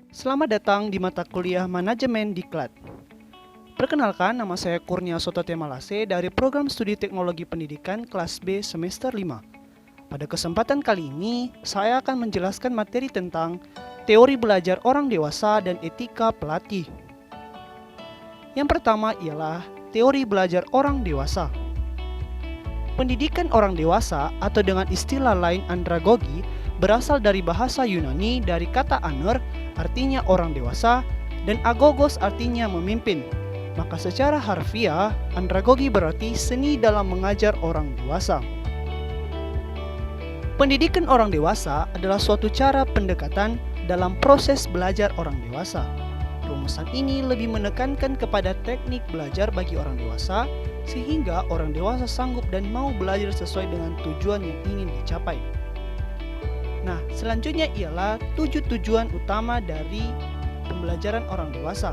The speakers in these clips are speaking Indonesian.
Selamat datang di mata kuliah Manajemen Diklat. Perkenalkan, nama saya Kurnia Sotote Malase dari Program Studi Teknologi Pendidikan kelas B semester 5. Pada kesempatan kali ini, saya akan menjelaskan materi tentang teori belajar orang dewasa dan etika pelatih. Yang pertama ialah teori belajar orang dewasa. Pendidikan orang dewasa atau dengan istilah lain andragogi berasal dari bahasa Yunani dari kata aner artinya orang dewasa dan agogos artinya memimpin. Maka secara harfiah, andragogi berarti seni dalam mengajar orang dewasa. Pendidikan orang dewasa adalah suatu cara pendekatan dalam proses belajar orang dewasa. Rumusan ini lebih menekankan kepada teknik belajar bagi orang dewasa sehingga orang dewasa sanggup dan mau belajar sesuai dengan tujuan yang ingin dicapai. Nah, selanjutnya ialah 7 tujuan utama dari pembelajaran orang dewasa.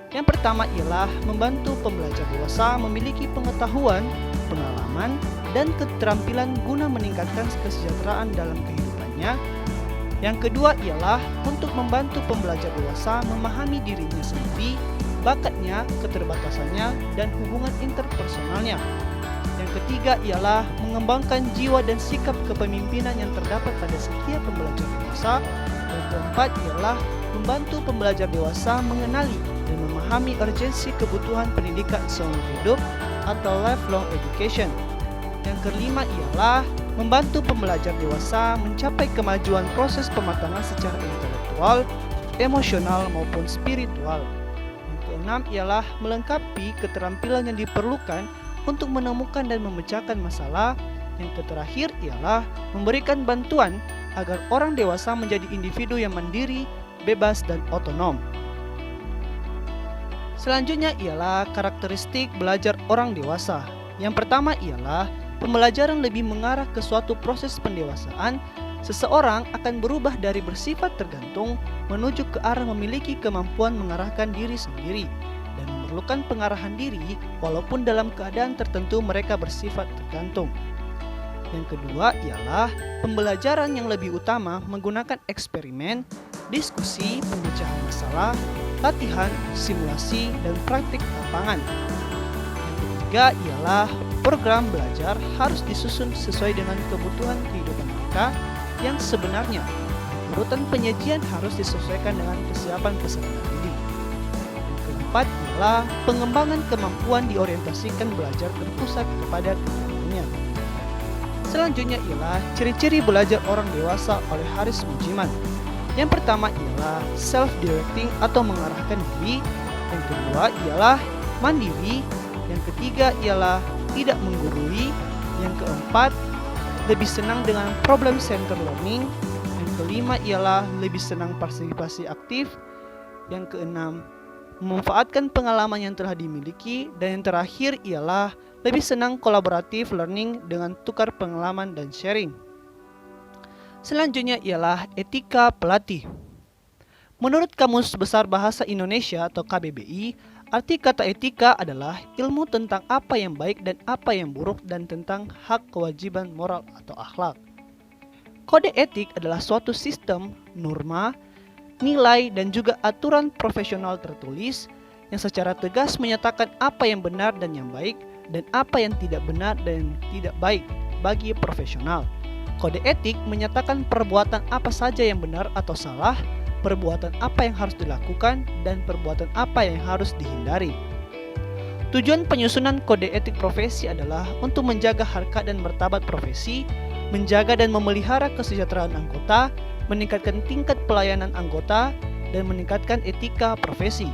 Yang pertama ialah membantu pembelajar dewasa memiliki pengetahuan, pengalaman, dan keterampilan guna meningkatkan kesejahteraan dalam kehidupannya. Yang kedua ialah untuk membantu pembelajar dewasa memahami dirinya sendiri, bakatnya, keterbatasannya, dan hubungan interpersonalnya. Yang ketiga ialah mengembangkan jiwa dan sikap kepemimpinan yang terdapat pada setiap pembelajar dewasa. Dan keempat ialah membantu pembelajar dewasa mengenali dan memahami urgensi kebutuhan pendidikan seumur hidup atau lifelong education. Yang kelima ialah membantu pembelajar dewasa mencapai kemajuan proses pematangan secara intelektual, emosional maupun spiritual. Yang keenam ialah melengkapi keterampilan yang diperlukan untuk menemukan dan memecahkan masalah. Yang terakhir ialah memberikan bantuan agar orang dewasa menjadi individu yang mandiri, bebas, dan otonom. Selanjutnya ialah karakteristik belajar orang dewasa. Yang pertama ialah pembelajaran lebih mengarah ke suatu proses pendewasaan. Seseorang akan berubah dari bersifat tergantung menuju ke arah memiliki kemampuan mengarahkan diri sendiri dan memerlukan pengarahan diri walaupun dalam keadaan tertentu mereka bersifat tergantung. Yang kedua ialah pembelajaran yang lebih utama menggunakan eksperimen, diskusi, pemecahan masalah, latihan, simulasi, dan praktik lapangan. Yang ketiga ialah program belajar harus disusun sesuai dengan kebutuhan kehidupan mereka yang sebenarnya. Urutan penyajian harus disesuaikan dengan kesiapan peserta didik. Yang keempat ialah pengembangan kemampuan diorientasikan belajar berpusat kepada kebutuhannya. Selanjutnya ialah ciri-ciri belajar orang dewasa oleh Haris Mujiman. Yang pertama ialah self-directing atau mengarahkan diri. Yang kedua ialah mandiri. Yang ketiga ialah tidak menggurui. Yang keempat, lebih senang dengan problem center learning. Yang kelima ialah lebih senang partisipasi aktif. Yang keenam, memanfaatkan pengalaman yang telah dimiliki. Dan yang terakhir ialah lebih senang kolaboratif learning dengan tukar pengalaman dan sharing. Selanjutnya ialah etika pelatih. Menurut Kamus Besar Bahasa Indonesia atau KBBI, arti kata etika adalah ilmu tentang apa yang baik dan apa yang buruk dan tentang hak kewajiban moral atau akhlak. Kode etik adalah suatu sistem, norma, nilai, dan juga aturan profesional tertulis yang secara tegas menyatakan apa yang benar dan yang baik dan apa yang tidak benar dan tidak baik bagi profesional. Kode etik menyatakan perbuatan apa saja yang benar atau salah, perbuatan apa yang harus dilakukan, dan perbuatan apa yang harus dihindari. Tujuan penyusunan kode etik profesi adalah untuk menjaga harkat dan martabat profesi, menjaga dan memelihara kesejahteraan anggota, meningkatkan tingkat pelayanan anggota, dan meningkatkan etika profesi,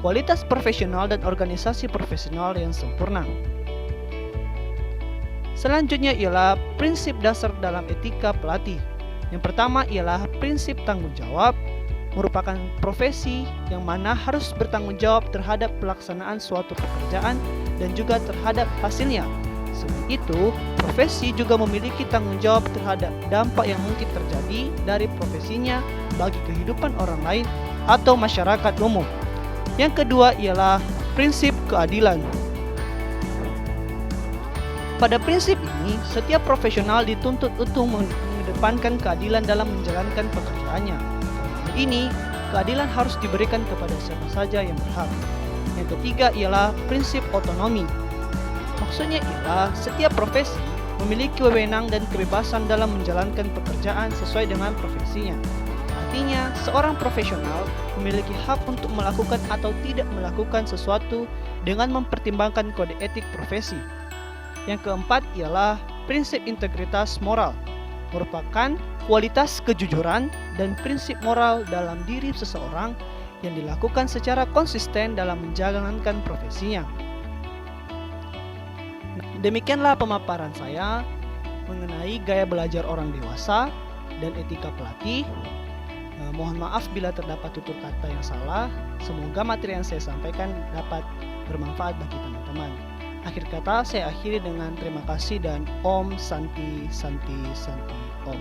kualitas profesional dan organisasi profesional yang sempurna. Selanjutnya ialah prinsip dasar dalam etika pelatih. Yang pertama ialah prinsip tanggung jawab, merupakan profesi yang mana harus bertanggung jawab terhadap pelaksanaan suatu pekerjaan dan juga terhadap hasilnya. Selain itu, profesi juga memiliki tanggung jawab terhadap dampak yang mungkin terjadi dari profesinya bagi kehidupan orang lain atau masyarakat umum. Yang kedua ialah prinsip keadilan. Pada prinsip ini, setiap profesional dituntut untuk mengedepankan keadilan dalam menjalankan pekerjaannya. Karena ini, keadilan harus diberikan kepada siapa saja yang berhak. Yang ketiga ialah prinsip otonomi. Maksudnya ialah setiap profesi memiliki wewenang dan kebebasan dalam menjalankan pekerjaan sesuai dengan profesinya. Artinya, seorang profesional memiliki hak untuk melakukan atau tidak melakukan sesuatu dengan mempertimbangkan kode etik profesi. Yang keempat ialah prinsip integritas moral, merupakan kualitas kejujuran dan prinsip moral dalam diri seseorang yang dilakukan secara konsisten dalam menjalankan profesinya. Demikianlah pemaparan saya mengenai gaya belajar orang dewasa dan etika pelatih. Mohon maaf bila terdapat tutur kata yang salah. Semoga materi yang saya sampaikan dapat bermanfaat bagi teman-teman. Akhir kata saya akhiri dengan terima kasih dan Om Santi Santi Santi Om.